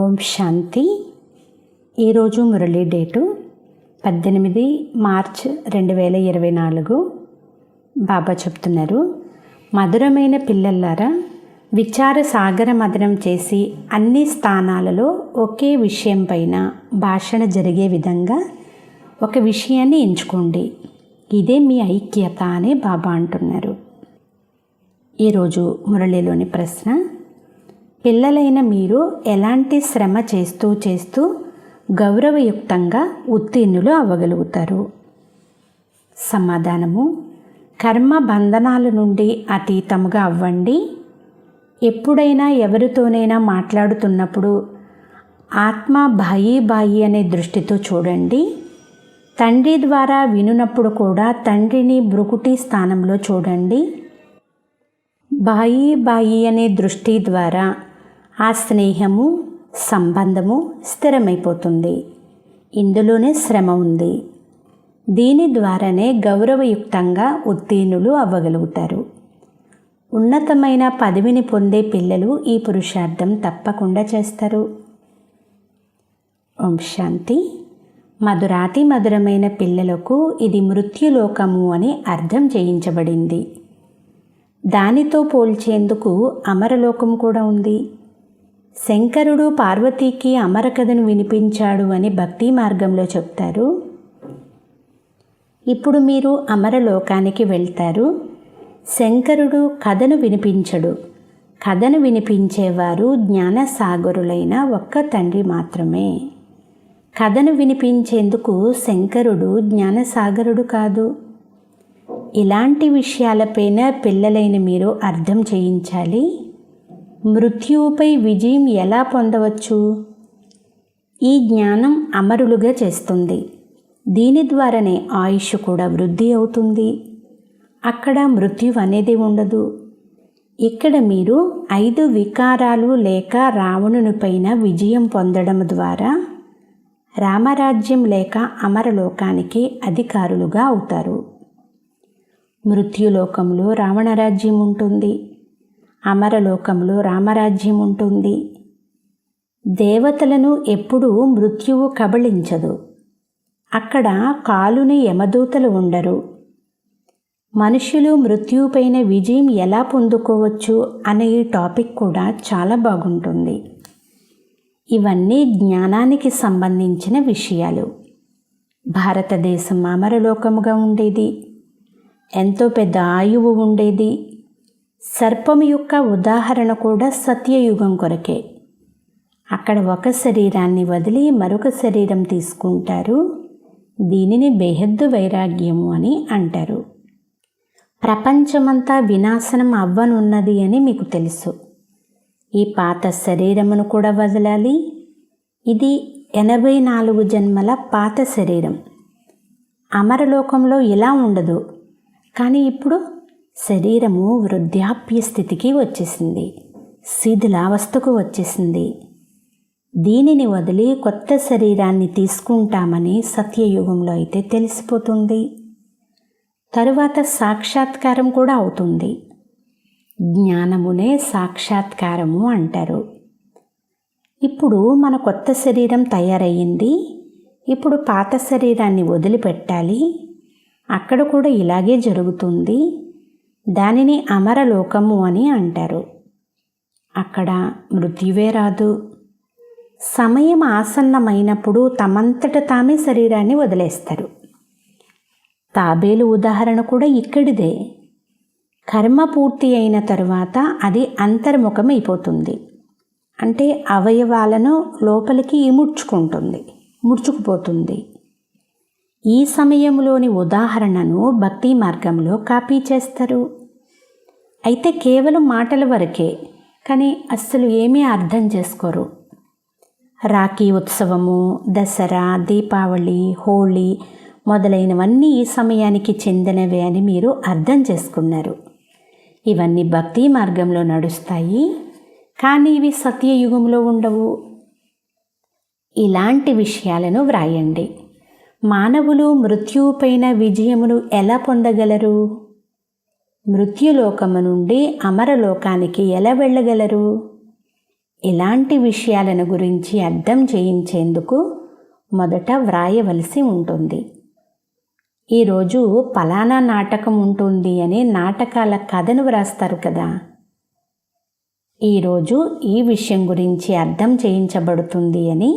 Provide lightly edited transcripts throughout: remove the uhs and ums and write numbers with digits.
ఓం శాంతి. ఈరోజు Murali date 18 March 2024. బాబా చెప్తున్నారు, మధురమైన పిల్లలారా, విచార సాగర మదనం చేసి అన్ని స్థానాలలో ఒకే విషయం పైన భాషణ జరిగే విధంగా ఒక విషయాన్ని ఎంచుకోండి. ఇదే మీ ఐక్యత అని బాబా అంటున్నారు. ఈరోజు మురళీలోని ప్రశ్న, పిల్లలైన మీరు ఎలాంటి శ్రమ చేస్తూ గౌరవయుక్తంగా ఉత్తీర్ణులు అవ్వగలుగుతారు? సమాధానము, కర్మ బంధనాల నుండి అతీతముగా అవ్వండి. ఎప్పుడైనా ఎవరితోనైనా మాట్లాడుతున్నప్పుడు ఆత్మ బాయి అనే దృష్టితో చూడండి. తండ్రి ద్వారా వినున్నప్పుడు కూడా తండ్రిని భృకుటి స్థానంలో చూడండి. బాయి అనే దృష్టి ద్వారా ఆ స్నేహము, సంబంధము స్థిరమైపోతుంది. ఇందులోనే శ్రమ ఉంది. దీని ద్వారానే గౌరవయుక్తంగా ఉత్తీర్ణులు అవ్వగలుగుతారు. ఉన్నతమైన పదవిని పొందే పిల్లలు ఈ పురుషార్థం తప్పకుండా చేస్తారు. ఓం శాంతి. మధురాతి మధురమైన పిల్లలకు ఇది మృత్యులోకము అని అర్థం చేయించబడింది. దానితో పోల్చేందుకు అమరలోకం కూడా ఉంది. శంకరుడు పార్వతీకి అమర కథను వినిపించాడు అని భక్తి మార్గంలో చెప్తారు. ఇప్పుడు మీరు అమరలోకానికి వెళ్తారు. శంకరుడు కథను వినిపించడు. కథను వినిపించేవారు జ్ఞానసాగరులైన ఒక్క తండ్రి మాత్రమే. కథను వినిపించేందుకు శంకరుడు జ్ఞానసాగరుడు కాదు. ఇలాంటి విషయాలపైన పిల్లలైన మీరు అర్థం చేయించాలి. మృత్యువుపై విజయం ఎలా పొందవచ్చు? ఈ జ్ఞానం అమరులుగా చేస్తుంది. దీని ద్వారానే ఆయుష్ కూడా వృద్ధి అవుతుంది. అక్కడ మృత్యు అనేది ఉండదు. ఇక్కడ మీరు 5 వికారాలు లేక రావణునిపైన విజయం పొందడం ద్వారా రామరాజ్యం లేక అమరలోకానికి అధికారులుగా అవుతారు. మృత్యులోకంలో రావణరాజ్యం ఉంటుంది. అమరలోకంలో రామరాజ్యం ఉంటుంది. దేవతలను ఎప్పుడూ మృత్యువు కబళించదు. అక్కడ కాలుని యమదూతలు ఉండరు. మనుషులు మృత్యువుపైన విజయం ఎలా పొందుకోవచ్చు అనే ఈ టాపిక్ కూడా చాలా బాగుంటుంది. ఇవన్నీ జ్ఞానానికి సంబంధించిన విషయాలు. భారతదేశం అమరలోకముగా ఉండేది. ఎంతో పెద్ద ఆయువు ఉండేది. సర్పం యొక్క ఉదాహరణ కూడా సత్యయుగం కొరకే. అక్కడ ఒక శరీరాన్ని వదిలి మరొక శరీరం తీసుకుంటారు. దీనిని బేహద్దు వైరాగ్యము అని అంటారు. ప్రపంచమంతా వినాశనం అవ్వనున్నది అని మీకు తెలుసు. ఈ పాత శరీరమును కూడా వదలాలి. ఇది 84 జన్మల పాత శరీరం. అమరలోకంలో ఇలా ఉండదు. కానీ ఇప్పుడు శరీరము వృద్ధాప్య స్థితికి వచ్చేసింది. శిథిలావస్థకు వచ్చేసింది. దీనిని వదిలి కొత్త శరీరాన్ని తీసుకుంటామని సత్యయుగంలో అయితే తెలిసిపోతుంది. తరువాత సాక్షాత్కారం కూడా అవుతుంది. జ్ఞానమునే సాక్షాత్కారము అంటారు. ఇప్పుడు మన కొత్త శరీరం తయారయ్యింది. ఇప్పుడు పాత శరీరాన్ని వదిలిపెట్టాలి. అక్కడ కూడా ఇలాగే జరుగుతుంది. దానిని అమరలోకము అని అంటారు. అక్కడ మృత్యువే రాదు. సమయం ఆసన్నమైనప్పుడు తమంతట తామే శరీరాన్ని వదిలేస్తారు. తాబేలు ఉదాహరణ కూడా ఇక్కడిదే. కర్మ పూర్తి అయిన తరువాత అది అంతర్ముఖమైపోతుంది. అంటే అవయవాలను లోపలికి ముడుచుకుపోతుంది. ఈ సమయంలోని ఉదాహరణను భక్తి మార్గంలో కాపీ చేస్తారు. అయితే కేవలం మాటల వరకే, కానీ అస్సలు ఏమీ అర్థం చేసుకోరు. రాఖీ ఉత్సవము, దసరా, దీపావళి, హోళీ మొదలైనవన్నీ ఈ సమయానికి చెందినవే అని మీరు అర్థం చేసుకున్నారు. ఇవన్నీ భక్తి మార్గంలో నడుస్తాయి, కానీ ఇవి సత్యయుగంలో ఉండవు. ఇలాంటి విషయాలను వ్రాయండి. మానవులు మృత్యువుపైన విజయమును ఎలా పొందగలరు? మృత్యులోకము నుండి అమరలోకానికి ఎలా వెళ్ళగలరు? ఇలాంటి విషయాలను గురించి అర్థం చేయించేందుకు మొదట వ్రాయవలసి ఉంటుంది. ఈరోజు పలానా నాటకం ఉంటుంది అని నాటకాల కథను వ్రాస్తారు కదా. ఈరోజు ఈ విషయం గురించి అర్థం చేయించబడుతుంది అని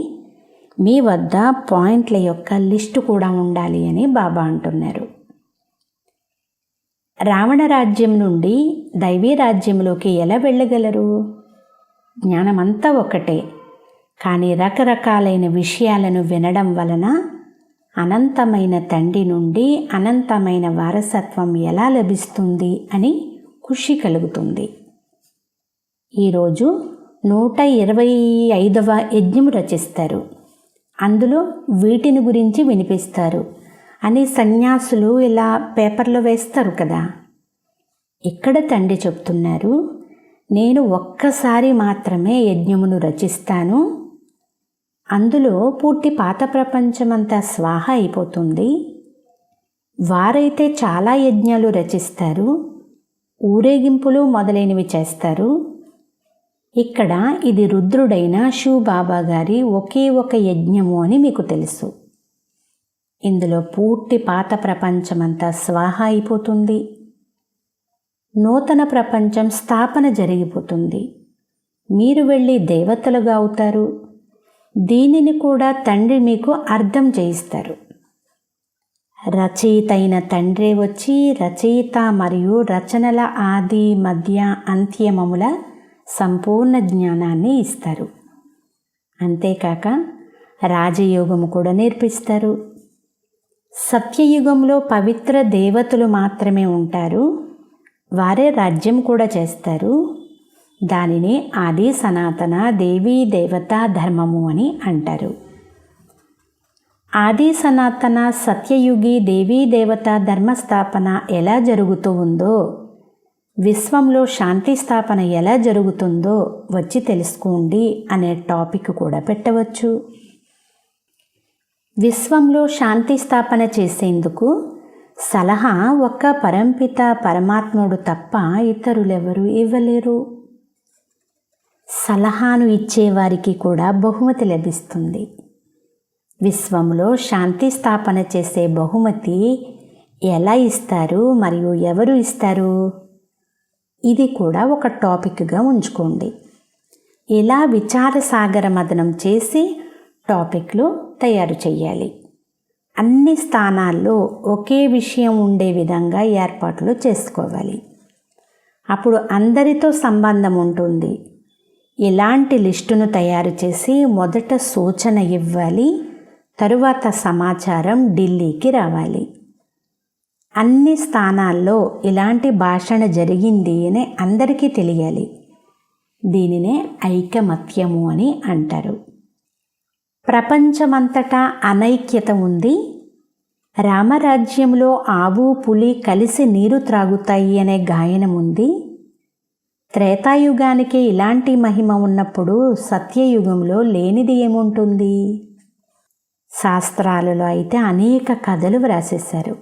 మీ వద్ద పాయింట్ల యొక్క లిస్టు కూడా ఉండాలి అని బాబా అంటున్నారు. రావణ రాజ్యం నుండి దైవీ రాజ్యంలోకి ఎలా వెళ్ళగలరు? జ్ఞానమంతా ఒకటే, కానీ రకరకాలైన విషయాలను వినడం వలన అనంతమైన తండ్రి నుండి అనంతమైన వారసత్వం ఎలా లభిస్తుంది అని ఖుషి కలుగుతుంది. ఈరోజు 125వ యజ్ఞం రచిస్తారు. అందులో వీటిని గురించి వినిపిస్తారు అని సన్యాసులు ఇలా పేపర్లో వేస్తారు కదా. ఇక్కడ తండ్రి చెప్తున్నారు, నేను ఒక్కసారి మాత్రమే యజ్ఞమును రచిస్తాను, అందులో పూర్తి పాత ప్రపంచమంతా స్వాహ అయిపోతుంది. వారైతే చాలా యజ్ఞాలు రచిస్తారు, ఊరేగింపులు మొదలైనవి చేస్తారు. ఇక్కడ ఇది రుద్రుడైన శివబాబా గారి ఒకే ఒక యజ్ఞము అని మీకు తెలుసు. ఇందులో పూర్తి పాత ప్రపంచమంతా స్వాహ అయిపోతుంది, నూతన ప్రపంచం స్థాపన జరిగిపోతుంది. మీరు వెళ్ళి దేవతలుగా అవుతారు. దీనిని కూడా తండ్రి మీకు అర్థం చేయిస్తారు. రచయిత అయిన తండ్రే వచ్చి రచయిత మరియు రచనల ఆది మధ్య అంత్యమముల సంపూర్ణ జ్ఞానాన్ని ఇస్తారు. అంతేకాక రాజయోగము కూడా నేర్పిస్తారు. సత్యయుగంలో పవిత్ర దేవతలు మాత్రమే ఉంటారు, వారే రాజ్యం కూడా చేస్తారు. దానిని ఆది సనాతన దేవీ దేవతా ధర్మము అని అంటారు. ఆది సనాతన సత్యయుగి దేవీ దేవతా ధర్మస్థాపన ఎలా జరుగుతూ ఉందో, విశ్వంలో శాంతి స్థాపన ఎలా జరుగుతుందో వచ్చి తెలుసుకోండి అనే టాపిక్ కూడా పెట్టవచ్చు. విశ్వంలో శాంతి స్థాపన చేసేందుకు సలహా ఒక్క పరంపిత పరమాత్ముడు తప్ప ఇతరులెవరూ ఇవ్వలేరు. సలహాను ఇచ్చేవారికి కూడా బహుమతి లభిస్తుంది. విశ్వంలో శాంతి స్థాపన చేసే బహుమతి ఎలా ఇస్తారు మరియు ఎవరు ఇస్తారు? ఇది కూడా ఒక టాపిక్గా ఉంచుకోండి. ఇలా విచారసాగర మదనం చేసి టాపిక్లు తయారు చేయాలి. అన్ని స్థానాల్లో ఒకే విషయం ఉండే విధంగా ఏర్పాట్లు చేసుకోవాలి. అప్పుడు అందరితో సంబంధం ఉంటుంది. ఇలాంటి లిస్టును తయారు చేసి మొదట సూచన ఇవ్వాలి, తరువాత సమాచారం ఢిల్లీకి రావాలి. అన్ని స్థానాల్లో ఇలాంటి భాషణ జరిగింది అని అందరికీ తెలియాలి. దీనినే ఐకమత్యము అని అంటారు. ప్రపంచమంతటా అనైక్యత ఉంది. రామరాజ్యంలో ఆవు పులి కలిసి నీరు త్రాగుతాయి అనే గాయనం ఉంది. త్రేతాయుగానికి ఇలాంటి మహిమ ఉన్నప్పుడు సత్యయుగంలో లేనిది ఏముంటుంది? శాస్త్రాలలో అయితే అనేక కథలు వ్రాసేశారు.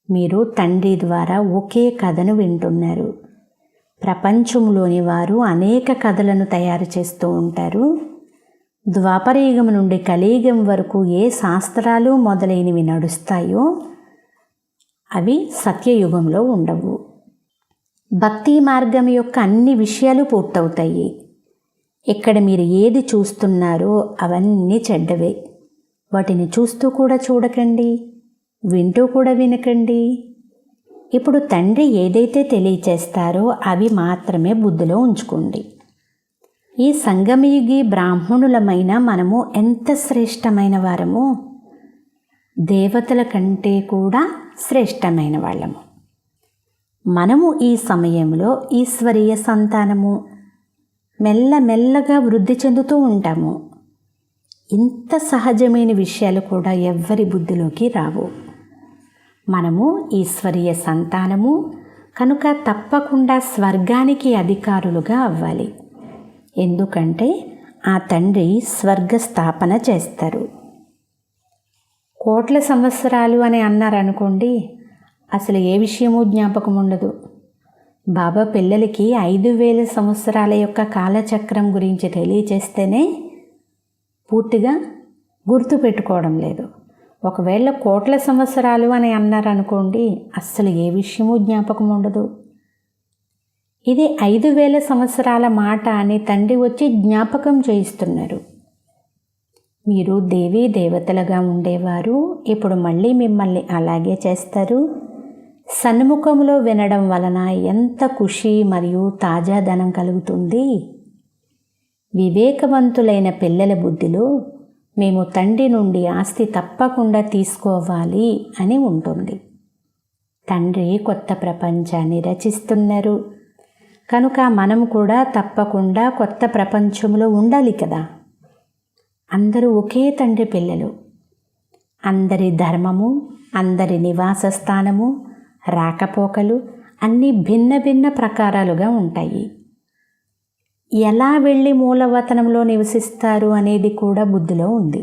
మీరు తండ్రి ద్వారా ఒకే కథను వింటున్నారు. ప్రపంచంలోని వారు అనేక కథలను తయారు చేస్తూ ఉంటారు. ద్వాపరయుగం నుండి కలియుగం వరకు ఏ శాస్త్రాలు మొదలైనవి నడుస్తాయో అవి సత్యయుగంలో ఉండవు. భక్తి మార్గం యొక్క అన్ని విషయాలు పూర్తవుతాయి. ఇక్కడ మీరు ఏది చూస్తున్నారో అవన్నీ చెడ్డవే. వాటిని చూస్తూ కూడా చూడకండి, వింటూ కూడా వినకండి. ఇప్పుడు తండ్రి ఏదైతే తెలియచేస్తారో అవి మాత్రమే బుద్ధిలో ఉంచుకోండి. ఈ సంగమయుగి బ్రాహ్మణులమైన మనము ఎంత శ్రేష్టమైన వారము! దేవతల కంటే కూడా శ్రేష్టమైన వాళ్ళము. మనము ఈ సమయంలో ఈశ్వరీయ సంతానము. మెల్లమెల్లగా వృద్ధి చెందుతూ ఉంటాము. ఇంత సహజమైన విషయాలు కూడా ఎవ్వరి బుద్ధిలోకి రావు. మనము ఈశ్వరీయ సంతానము కనుక తప్పకుండా స్వర్గానికి అధికారులుగా అవ్వాలి. ఎందుకంటే ఆ తండ్రి స్వర్గ స్థాపన చేస్తారు. కోట్ల సంవత్సరాలు అని అన్నారనుకోండి, అసలు ఏ విషయమూ జ్ఞాపకం ఉండదు. బాబా పిల్లలకి 5000 సంవత్సరాల యొక్క కాలచక్రం గురించి తెలియచేస్తేనే పూర్తిగా గుర్తుపెట్టుకోవడం లేదు. ఒకవేళ కోట్ల సంవత్సరాలు అని అన్నారనుకోండి, అస్సలు ఏ విషయమూ జ్ఞాపకం ఉండదు. ఇది 5000 సంవత్సరాల మాట అని తండ్రి వచ్చి జ్ఞాపకం చేయిస్తున్నారు. మీరు దేవీ దేవతలుగా ఉండేవారు, ఇప్పుడు మళ్ళీ మిమ్మల్ని అలాగే చేస్తారు. సన్ముఖంలో వినడం వలన ఎంత ఖుషి మరియు తాజాదనం కలుగుతుంది. వివేకవంతులైన పిల్లల బుద్ధిలో మేము తండ్రి నుండి ఆస్తి తప్పకుండా తీసుకోవాలి అని ఉంటుంది. తండ్రి కొత్త ప్రపంచాన్ని రచిస్తున్నారు కనుక మనం కూడా తప్పకుండా కొత్త ప్రపంచంలో ఉండాలి కదా. అందరూ ఒకే తండ్రి పిల్లలు. అందరి ధర్మము, అందరి నివాస స్థానము, రాకపోకలు అన్నీ భిన్న భిన్న ప్రకారాలుగా ఉంటాయి. ఎలా వెళ్ళి మూలవతనంలో నివసిస్తారు అనేది కూడా బుద్ధిలో ఉంది.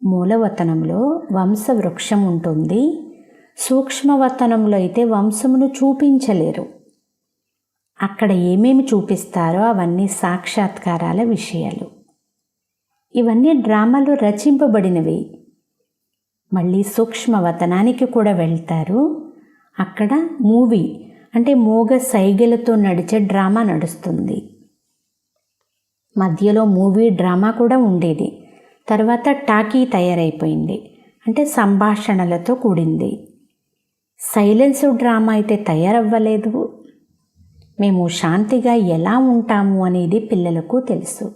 మూలవతనంలో వంశవృక్షం ఉంటుంది. సూక్ష్మవతనంలో అయితే వంశమును చూపించలేరు. అక్కడ ఏమేమి చూపిస్తారో అవన్నీ సాక్షాత్కారాల విషయాలు. ఇవన్నీ డ్రామాలు రచింపబడినవి. మళ్ళీ సూక్ష్మవతనానికి కూడా వెళ్తారు. అక్కడ మూవీ అంటే మూగ సైగలతో నడిచే డ్రామా నడుస్తుంది. మధ్యలో మూవీ డ్రామా కూడా ఉండేది. తర్వాత టాకీ తయారైపోయింది, అంటే సంభాషణలతో కూడింది. సైలెన్స్ డ్రామా అయితే తయారవ్వలేదు. మేము శాంతిగా ఎలా ఉంటాము అనేది పిల్లలకు తెలుసు.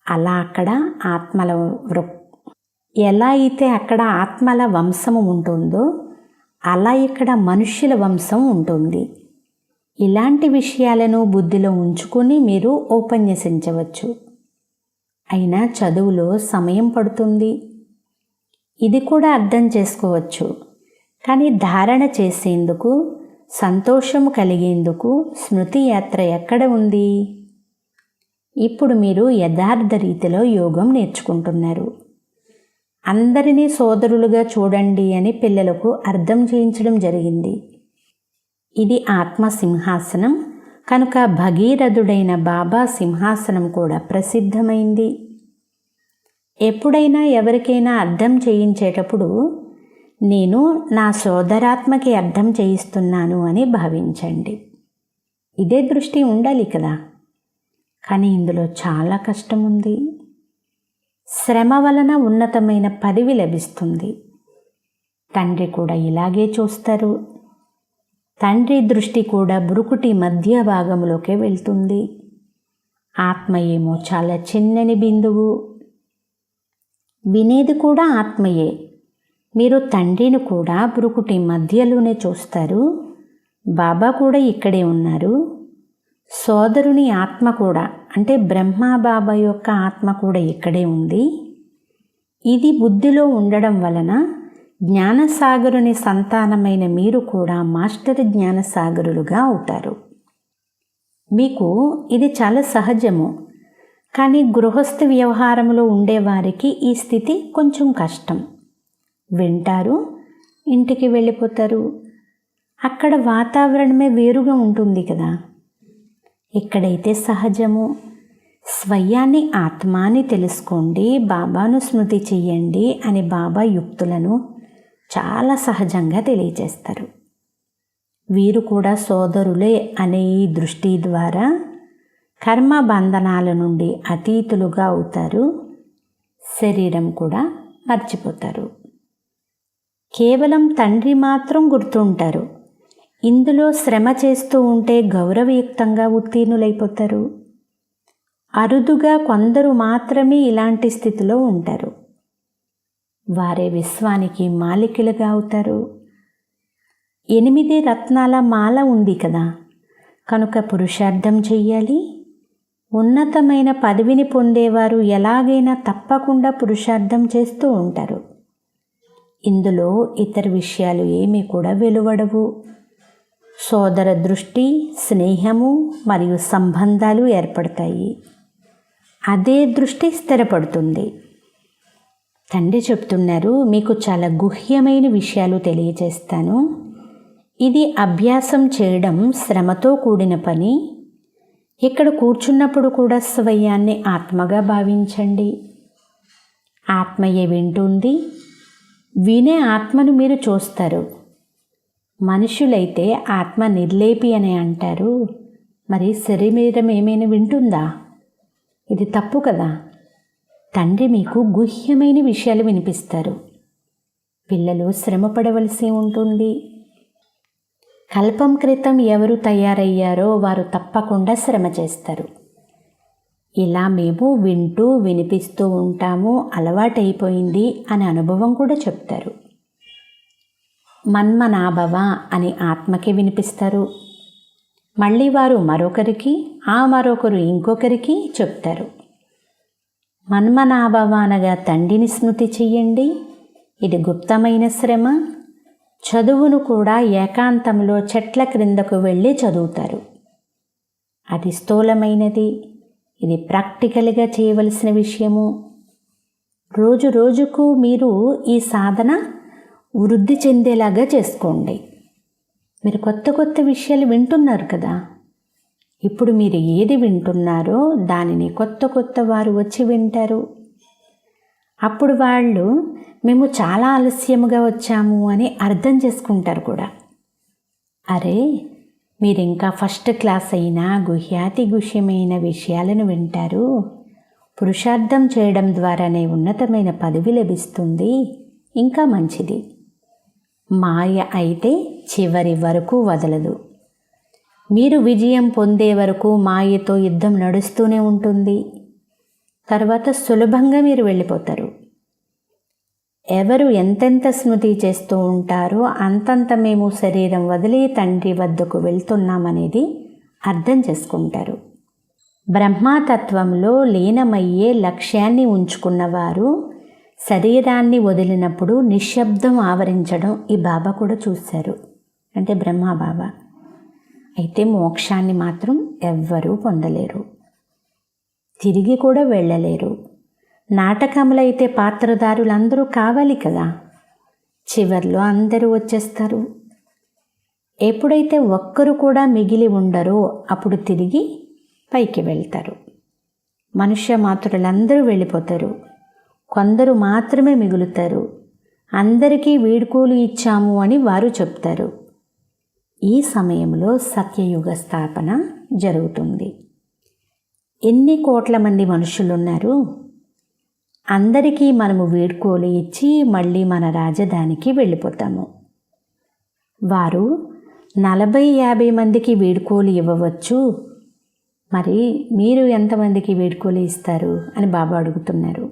అలా అక్కడ ఆత్మల ఎలా అయితే అక్కడ ఆత్మల వంశము ఉంటుందో అలా ఇక్కడ మనుష్యుల వంశం ఉంటుంది. ఇలాంటి విషయాలను బుద్ధిలో ఉంచుకొని మీరు ఉపన్యసించవచ్చు. అయినా చదువులో సమయం పడుతుంది. ఇది కూడా అర్థం చేసుకోవచ్చు. కానీ ధారణ చేసేందుకు, సంతోషం కలిగేందుకు స్మృతి యాత్ర ఎక్కడ ఉంది? ఇప్పుడు మీరు యథార్థ రీతిలో యోగం నేర్చుకుంటున్నారు. అందరినీ సోదరులుగా చూడండి అని పిల్లలకు అర్థం చేయించడం జరిగింది. ఇది ఆత్మ సింహాసనం కనుక భగీరథుడైన బాబా సింహాసనం కూడా ప్రసిద్ధమైంది. ఎప్పుడైనా ఎవరికైనా అర్థం చేయించేటప్పుడు నేను నా సోదరాత్మకి అర్థం చేయిస్తున్నాను అని భావించండి. ఇదే దృష్టి ఉండాలి కదా. కానీ ఇందులో చాలా కష్టం ఉంది. శ్రమ వలన ఉన్నతమైన పదవి లభిస్తుంది. తండ్రి కూడా ఇలాగే చూస్తారు. తండ్రి దృష్టి కూడా బ్రుకుటి మధ్య భాగంలోకే వెళ్తుంది. ఆత్మ ఏమో చాలా చిన్నని బిందువు. వినేది కూడా ఆత్మయే. మీరు తండ్రిని కూడా బ్రుకుటి మధ్యలోనే చూస్తారు. బాబా కూడా ఇక్కడే ఉన్నారు. సోదరుని ఆత్మ కూడా అంటే బ్రహ్మ బాబా యొక్క ఆత్మ కూడా ఇక్కడే ఉంది. ఇది బుద్ధిలో ఉండడం వలన జ్ఞానసాగరుని సంతానమైన మీరు కూడా మాస్టర్ జ్ఞానసాగరులుగా అవుతారు. మీకు ఇది చాలా సహజము. కానీ గృహస్థ వ్యవహారంలో ఉండేవారికి ఈ స్థితి కొంచెం కష్టం. వింటారు, ఇంటికి వెళ్ళిపోతారు. అక్కడ వాతావరణమే వేరుగా ఉంటుంది కదా. ఇక్కడైతే సహజము. స్వయాన్ని ఆత్మాని తెలుసుకోండి, బాబాను స్మృతి చెయ్యండి అని బాబా యుక్తులను చాలా సహజంగా తెలియజేస్తారు. వీరు కూడా సోదరులే అనే ఈ దృష్టి ద్వారా కర్మ బంధనాల నుండి అతీతులుగా అవుతారు. శరీరం కూడా మర్చిపోతారు. కేవలం తండ్రి మాత్రం గుర్తుంటారు. ఇందులో శ్రమ చేస్తూ ఉంటే గౌరవయుక్తంగా ఉత్తీర్ణులైపోతారు. అరుదుగా కొందరు మాత్రమే ఇలాంటి స్థితిలో ఉంటారు. వారే విశ్వానికి మాలికులుగా అవుతారు. 8 రత్నాల మాల ఉంది కదా, కనుక పురుషార్థం చెయ్యాలి. ఉన్నతమైన పదవిని పొందేవారు ఎలాగైనా తప్పకుండా పురుషార్థం చేస్తూ ఉంటారు. ఇందులో ఇతర విషయాలు ఏమీ కూడా వెలువడవు. సోదర దృష్టి, స్నేహము మరియు సంబంధాలు ఏర్పడతాయి. అదే దృష్టి స్థిరపడుతుంది. తండ్రి చెప్తున్నారు, మీకు చాలా గుహ్యమైన విషయాలు తెలియజేస్తాను. ఇది అభ్యాసం చేయడం శ్రమతో కూడిన పని. ఇక్కడ కూర్చున్నప్పుడు కూడా స్వయాన్ని ఆత్మగా భావించండి. ఆత్మయే వింటుంది. వినే ఆత్మను మీరు చూస్తారు. మనుషులైతే ఆత్మ నిర్లేపి అని అంటారు. మరి శరీరం ఏమైనా వింటుందా? ఇది తప్పు కదా. తండ్రి మీకు గుహ్యమైన విషయాలు వినిపిస్తారు. పిల్లలు శ్రమ పడవలసి ఉంటుంది. కల్పం క్రితం ఎవరు తయారయ్యారో వారు తప్పకుండా శ్రమ చేస్తారు. ఇలా మేము వింటూ వినిపిస్తూ ఉంటాము, అలవాటైపోయింది అని అనుభవం కూడా చెప్తారు. మన్మనాభవ అని ఆత్మకి వినిపిస్తారు. మళ్ళీ వారు మరొకరికి, ఆ మరొకరు ఇంకొకరికి చెప్తారు. మన్మనాభవ అనగా తండ్రిని స్మృతి చెయ్యండి. ఇది గుప్తమైన శ్రమ. చదువును కూడా ఏకాంతంలో చెట్ల క్రిందకు వెళ్ళి చదువుతారు. అది స్థూలమైనది. ఇది ప్రాక్టికల్గా చేయవలసిన విషయము. రోజు రోజుకు మీరు ఈ సాధన వృద్ధి చెందేలాగా చేసుకోండి. మీరు కొత్త కొత్త విషయాలు వింటున్నారు కదా. ఇప్పుడు మీరు ఏది వింటున్నారో దానిని కొత్త కొత్త వారు వచ్చి వింటారు. అప్పుడు వాళ్ళు మేము చాలా ఆలస్యముగా వచ్చాము అని అర్థం చేసుకుంటారు కూడా. అరే, మీరు ఇంకా ఫస్ట్ క్లాస్ అయినా గుహ్యాతి గుహ్యమైన విషయాలను వింటారు. పురుషార్థం చేయడం ద్వారానే ఉన్నతమైన పదవి లభిస్తుంది. ఇంకా మంచిది. మాయ అయితే చివరి వరకు వదలదు. మీరు విజయం పొందే వరకు మాయతో యుద్ధం నడుస్తూనే ఉంటుంది. తర్వాత సులభంగా మీరు వెళ్ళిపోతారు. ఎవరు ఎంతెంత స్మృతి చేస్తూ ఉంటారో అంతంత మేము శరీరం వదిలి తండ్రి వద్దకు వెళ్తున్నామనేది అర్థం చేసుకుంటారు. బ్రహ్మతత్వంలో లీనమయ్యే లక్ష్యాన్ని ఉంచుకున్నవారు శరీరాన్ని వదిలినప్పుడు నిశ్శబ్దం ఆవరించడం ఈ బాబా కూడా చూశారు. అంటే బ్రహ్మబాబా. అయితే మోక్షాన్ని మాత్రం ఎవ్వరూ పొందలేరు, తిరిగి కూడా వెళ్ళలేరు. నాటకంలో అయితే పాత్రధారులందరూ కావాలి కదా. చివర్లో అందరూ వచ్చేస్తారు. ఎప్పుడైతే ఒక్కరు కూడా మిగిలి ఉండరో అప్పుడు తిరిగి పైకి వెళ్తారు. మనుష్య మాతృలందరూ వెళ్ళిపోతారు. కొందరు మాత్రమే మిగులుతారు. అందరికీ వీడ్కోలు ఇచ్చాము అని వారు చెప్తారు. ఈ సమయంలో సత్యయుగ స్థాపన జరుగుతుంది. ఎన్ని కోట్ల మంది మనుషులున్నారు? అందరికీ మనము వీడ్కోలు ఇచ్చి మళ్ళీ మన రాజధానికి వెళ్ళిపోతాము. వారు 40-50 మందికి వీడ్కోలు ఇవ్వవచ్చు. మరి మీరు ఎంతమందికి వీడ్కోలు ఇస్తారు అని బాబా అడుగుతున్నారు.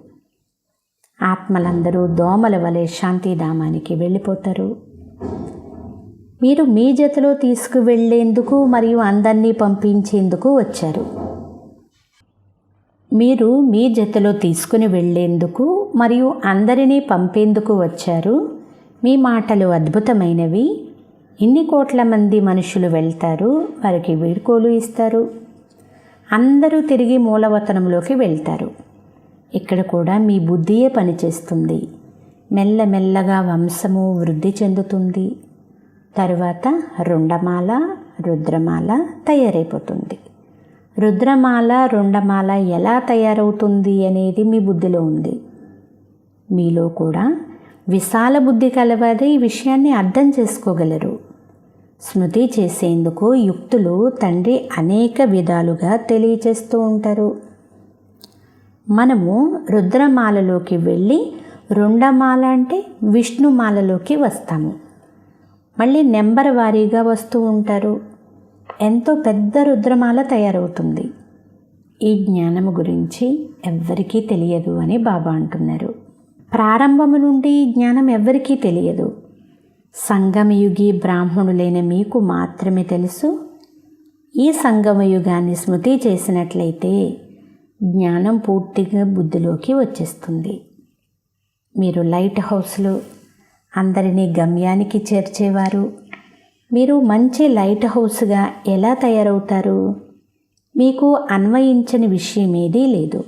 ఆత్మలందరూ దోమల వలె శాంతిధామానికి వెళ్ళిపోతారు. మీరు మీ జతలో తీసుకువెళ్ళేందుకు మరియు అందరినీ పంపించేందుకు వచ్చారు. మీరు మీ జతలో తీసుకుని వెళ్ళేందుకు మరియు అందరినీ పంపేందుకు వచ్చారు. మీ మాటలు అద్భుతమైనవి. ఇన్ని కోట్ల మంది మనుషులు వెళ్తారు, వారికి వీడ్కోలు ఇస్తారు. అందరూ తిరిగి మూలవతనంలోకి వెళ్తారు. ఇక్కడ కూడా మీ బుద్ధియే పనిచేస్తుంది. మెల్లమెల్లగా వంశము వృద్ధి చెందుతుంది. తరువాత రుండమాల, రుద్రమాల తయారైపోతుంది. రుద్రమాల, రుండమాల ఎలా తయారవుతుంది అనేది మీ బుద్ధిలో ఉంది. మీలో కూడా విశాల బుద్ధి కలవారే ఈ విషయాన్ని అర్థం చేసుకోగలరు. స్మృతి చేసేందుకు యుక్తులు తండ్రి అనేక విధాలుగా తెలియచేస్తూ ఉంటారు. మనము రుద్రమాలలోకి వెళ్ళి రుండమాల అంటే విష్ణుమాలలోకి వస్తాము. మళ్ళీ నెంబర్ వారీగా వస్తూ ఉంటారు. ఎంతో పెద్ద రుద్రమాల తయారవుతుంది. ఈ జ్ఞానము గురించి ఎవ్వరికీ తెలియదు అని బాబా అంటున్నారు. ప్రారంభము నుండి ఈ జ్ఞానం ఎవ్వరికీ తెలియదు. సంగమయుగి బ్రాహ్మణులైన మీకు మాత్రమే తెలుసు. ఈ సంగమయుగాన్ని స్మృతి చేసినట్లయితే జ్ఞానం పూర్తిగా బుద్ధిలోకి వచ్చేస్తుంది. మీరు లైట్ హౌస్లో అందరినీ గమ్యానికి చేర్చేవారు. మీరు మంచి లైట్ హౌస్గా ఎలా తయారవుతారు? మీకు అన్వయించని విషయం ఏదీ లేదు.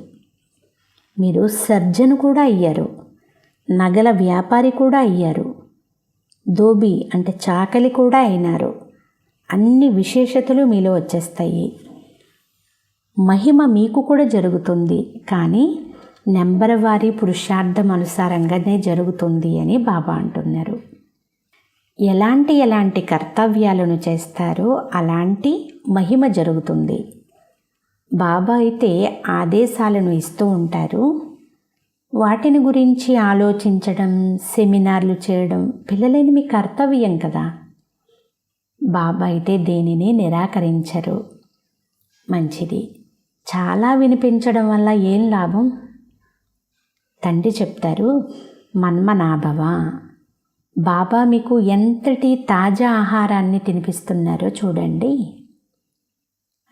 మీరు సర్జన్ కూడా అయ్యారు, నగల వ్యాపారి కూడా అయ్యారు. ధోబి అంటే చాకలి కూడా అయినారు. అన్ని విశేషతలు మీలో వచ్చేస్తాయి. మహిమ మీకు కూడా జరుగుతుంది, కానీ నెంబర్ వారి పురుషార్థం అనుసారంగానే జరుగుతుంది అని బాబా అంటున్నారు. ఎలాంటి కర్తవ్యాలను చేస్తారో అలాంటి మహిమ జరుగుతుంది. బాబా అయితే ఆదేశాలను ఇస్తూ ఉంటారు. వాటిని గురించి ఆలోచించడం, సెమినార్లు చేయడం పిల్లలైన మీ కర్తవ్యం కదా. బాబా అయితే దేనిని నిరాకరించరు. మంచిది. చాలా వినిపించడం వల్ల ఏం లాభం? తండ్రి చెప్తారు, మన్మనాభవ. బాబా మీకు ఎంతటి తాజా ఆహారాన్ని తినిపిస్తున్నారో చూడండి.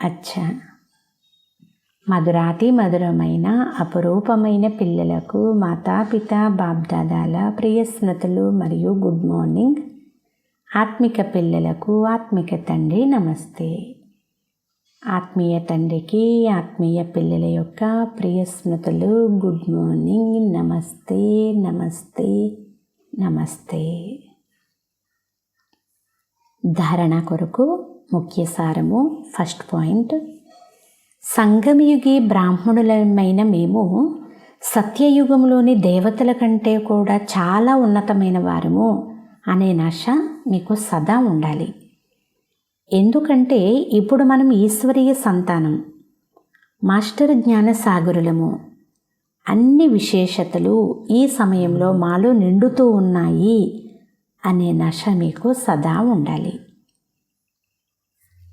అచ్చా, మధురాతి మధురమైన అపురూపమైన పిల్లలకు మాతాపిత బాబ్దాదాల ప్రియ స్మృతులు మరియు గుడ్ మార్నింగ్. ఆత్మిక పిల్లలకు ఆత్మిక తండ్రి నమస్తే. ఆత్మీయ తండ్రికి ఆత్మీయ పిల్లల యొక్క ప్రియ స్మృతులు గుడ్ మార్నింగ్. నమస్తే నమస్తే నమస్తే. ధారణ కొరకు ముఖ్య సారము. ఫస్ట్ పాయింట్, సంగమయుగి బ్రాహ్మణులమైన మేము సత్యయుగంలోని దేవతల కంటే కూడా చాలా ఉన్నతమైన వారము అనే నశ మీకు సదా ఉండాలి. ఎందుకంటే ఇప్పుడు మనం ఈశ్వరీయ సంతానం, మాస్టర్ జ్ఞాన సాగరులము. అన్ని విశేషతలు ఈ సమయంలో మాలో నిండుతూ ఉన్నాయి అనే నశ మీకు సదా ఉండాలి.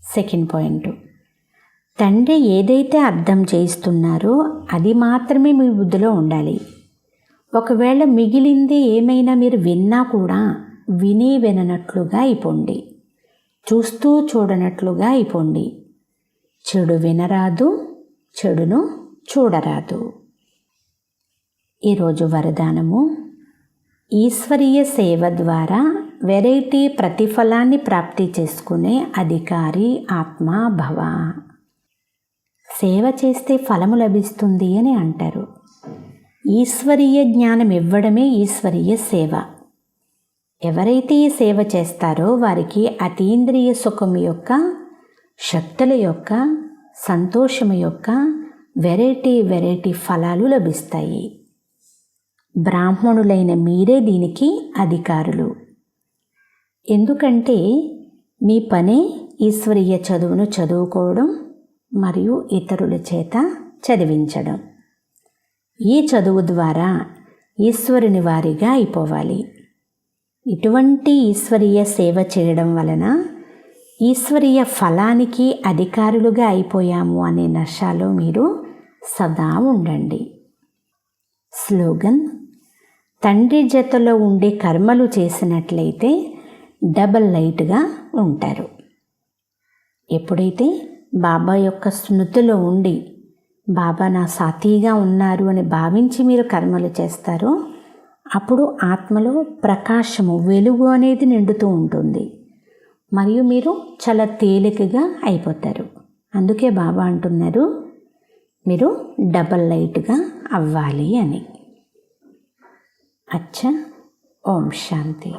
సెకండ్ పాయింట్, తండ్రి ఏదైతే అర్థం చేయిస్తున్నారో అది మాత్రమే మీ బుద్ధిలో ఉండాలి. ఒకవేళ మిగిలింది ఏమైనా మీరు విన్నా కూడా విని విననట్లుగా అయిపోండి, చూస్తూ చూడనట్లుగా అయిపోండి. చెడు వినరాదు, చెడును చూడరాదు. ఈరోజు వరదానము, ఈశ్వరీయ సేవ ద్వారా వెరైటీ ప్రతిఫలాన్ని ప్రాప్తి చేసుకునే అధికారి ఆత్మ భవ. సేవ చేస్తే ఫలము లభిస్తుంది అని అంటారు. ఈశ్వరీయ జ్ఞానం ఇవ్వడమే ఈశ్వరీయ సేవ. ఎవరైతే ఈ సేవ చేస్తారో వారికి అతీంద్రియ సుఖం యొక్క, శక్తుల యొక్క, సంతోషము యొక్క వెరైటీ ఫలాలు లభిస్తాయి. బ్రాహ్మణులైన మీరే దీనికి అధికారులు. ఎందుకంటే మీ పనే ఈశ్వరీయ చదువును చదువుకోవడం మరియు ఇతరుల చేత చదివించడం. ఈ చదువు ద్వారా ఈశ్వరుని వారిగా అయిపోవాలి. ఇటువంటి ఈశ్వరీయ సేవ చేయడం వలన ఈశ్వరీయ ఫలానికి అధికారులుగా అయిపోయాము అనే నశాలో మీరు సదా ఉండండి. స్లోగన్, తండ్రి జతలో ఉండే కర్మలు చేసినట్లయితే డబల్ లైట్గా ఉంటారు. ఎప్పుడైతే బాబా యొక్క స్మృతిలో ఉండి బాబా నా సాథీగా ఉన్నారు అని భావించి మీరు కర్మలు చేస్తారో అప్పుడు ఆత్మలో ప్రకాశము, వెలుగు అనేది నిండుతూ ఉంటుంది మరియు మీరు చాలా తేలికగా అయిపోతారు. అందుకే బాబా అంటున్నారు మీరు డబల్ లైట్గా అవ్వాలి అని. అచ్చా, ఓం శాంతి.